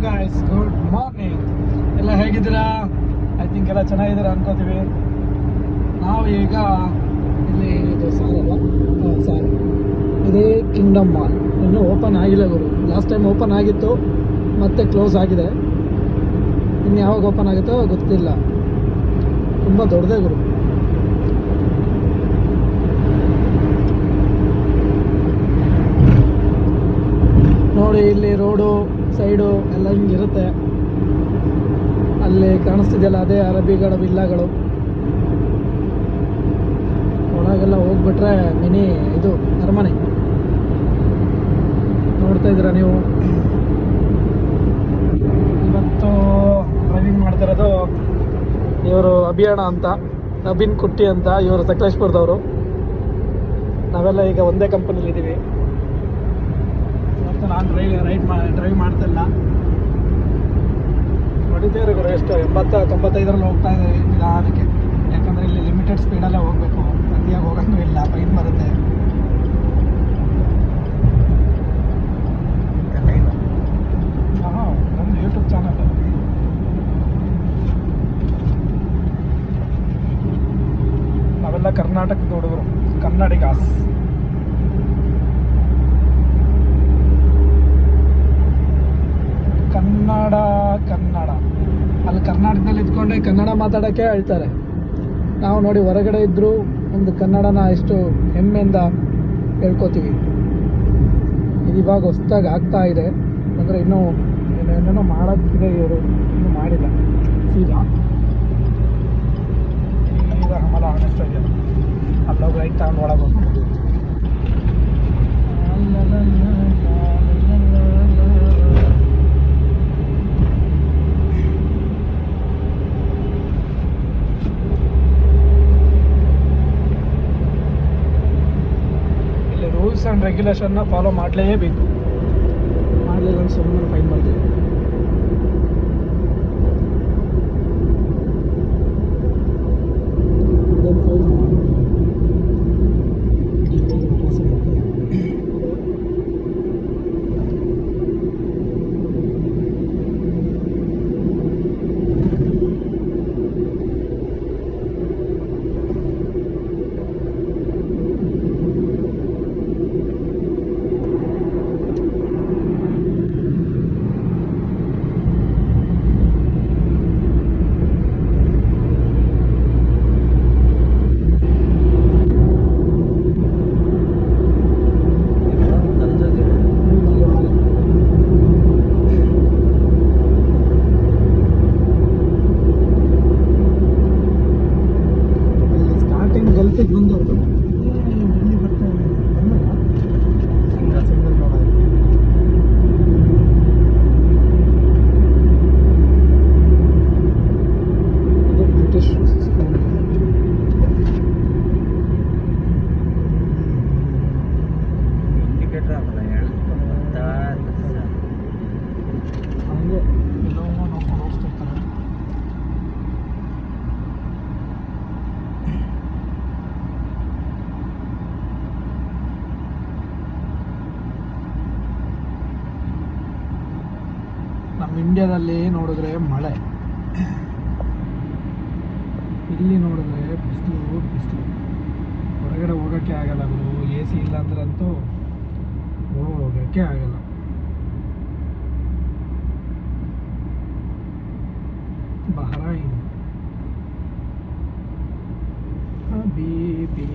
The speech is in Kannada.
Guys, good morning. ಎಲ್ಲ ಹೇಗಿದ್ದೀರಾ? ಐ ಥಿಂಕ್ ಎಲ್ಲ ಚೆನ್ನಾಗಿದ್ದೀರಾ ಅನ್ಕೋತೀವಿ. ನಾವು ಈಗ ಇಲ್ಲಿ ಇದು ಸಾರ್ ಇದೇ ಕಿಂಗ್ಡಮ್ ಮಾಲ್ ಇನ್ನೂ ಓಪನ್ ಆಗಿಲ್ಲ ಗುರು. ಲಾಸ್ಟ್ ಟೈಮ್ ಓಪನ್ ಆಗಿತ್ತು, ಮತ್ತೆ ಕ್ಲೋಸ್ ಆಗಿದೆ. ಇನ್ನು ಯಾವಾಗ ಓಪನ್ ಆಗುತ್ತೋ ಗೊತ್ತಿಲ್ಲ. ತುಂಬ ದೊಡ್ಡದೇ ಗುರು. ನೋಡಿ, ಇಲ್ಲಿ ರೋಡು ಸೈಡು ಎಲ್ಲ ಹಿಂಗಿರುತ್ತೆ. ಅಲ್ಲಿ ಕಾಣಿಸ್ತಿದೆಯಲ್ಲ, ಅದೇ ಅರಬಿಗಳ ವಿಲ್ಲಾಗಳು. ಒಳಗೆಲ್ಲ ಹೋಗ್ಬಿಟ್ರೆ ಮಿನಿ ಇದು ಅರಮನೆ ನೋಡ್ತಾ ಇದ್ದೀರಾ ನೀವು. ಇವತ್ತು ಡ್ರೈವಿಂಗ್ ಮಾಡ್ತಿರೋದು ಇವರು ಅಭಿಯಾಣ ಅಂತ, ಅಭಿನ್ ಕುಟ್ಟಿ ಅಂತ. ಇವರು ಸಕಲೇಶ್ಪುರದವರು. ನಾವೆಲ್ಲ ಈಗ ಒಂದೇ ಕಂಪನಿಲಿ ಇದ್ದೀವಿ. ಇವತ್ತು ನಾನು ಡ್ರೈವ್ ಮಾಡ್ತಿಲ್ಲ. ಹೊಡಿತೀವ್ರಿ ಗುರು. ಎಷ್ಟು 80-95 ಹೋಗ್ತಾ ಇದ್ದೀವಿ ನಿಧಾನಕ್ಕೆ. ಯಾಕಂದರೆ ಇಲ್ಲಿ ಲಿಮಿಟೆಡ್ ಸ್ಪೀಡಲ್ಲೇ ಹೋಗಬೇಕು. ಅತಿಯಾಗಿ ಹೋಗೋಂಗೂ ಇಲ್ಲ, ಫೈನ್ ಬರುತ್ತೆ. ಹಾಂ, ನಮ್ಮದು ಯೂಟ್ಯೂಬ್ ಚಾನಲ್. ನಾವೆಲ್ಲ ಕರ್ನಾಟಕದ ಹುಡುಗರು, ಕನ್ನಡಿಗಾಸ್. ಕನ್ನಡ ಅಲ್ಲಿ ಕರ್ನಾಟಕದಲ್ಲಿ ಇದ್ಕೊಂಡೆ ಕನ್ನಡ ಮಾತಾಡೋಕ್ಕೆ ಹೇಳ್ತಾರೆ. ನಾವು ನೋಡಿ ಹೊರಗಡೆ ಇದ್ದರೂ ಒಂದು ಕನ್ನಡನ ಎಷ್ಟು ಹೆಮ್ಮೆಯಿಂದ ಹೇಳ್ಕೊತೀವಿ. ಇದು ಇವಾಗ ಹೊಸ್ದಾಗಿ ಆಗ್ತಾ ಇದೆ. ಅಂದರೆ ಇನ್ನೂ ಏನೇನೋ ಮಾಡೋಕ್ಕಿದೆ, ಇವರು ಇನ್ನೂ ಮಾಡಿಲ್ಲ. ಸೀದಾ ಹಮಲ ಅನ್ನಿಸ್ತಾ ಇದೆಯಲ್ಲ, ಅಲ್ಲೋಗಿ ರೈಟ್ ತಗೊಂಡು ಒಳಗೆ ಹೋಗ್ಬೋದು. ರೂಲ್ಸ್ ಆ್ಯಂಡ್ ರೆಗ್ಯುಲೇಷನ್ನ ಫಾಲೋ ಮಾಡಲೇಬೇಕು. ಮಾಡಲಿಲ್ಲ ಅಂತ ಸುಮ್ಮನೆ ಫೈನ್ ಮಾಡ್ತೀವಿ. ಬಂದವರು ಇಲ್ಲಿ ಬರ್ತಾರೆ. ಸಿಂಗಲ್ ರೋಡ್ ಆಯಿತು. ಇದು ಬ್ರಿಟಿಷ್ ಸ್ಕೂಲ್. ಇಂಡಿಕೇಟರ್ ಹಂಗೆ ಎಲ್ಲೋ ನೋಡ್ಕೊಂಡು ಹೋಗ್ತಿರ್ತಾರೆ. ನಮ್ಮ ಇಂಡಿಯಾದಲ್ಲಿ ನೋಡಿದ್ರೆ ಮಳೆ, ಇಲ್ಲಿ ನೋಡಿದ್ರೆ ಬಿಸಿಲು. ಹೊರಗಡೆ ಹೋಗೋಕ್ಕೆ ಆಗಲ್ಲ ಗುರು. AC ಇಲ್ಲ ಅಂದ್ರಂತೂ ಹೋಗೋಕ್ಕೆ ಆಗಲ್ಲ. ಬಹರೈನ್ ಹಬೀಬಿ.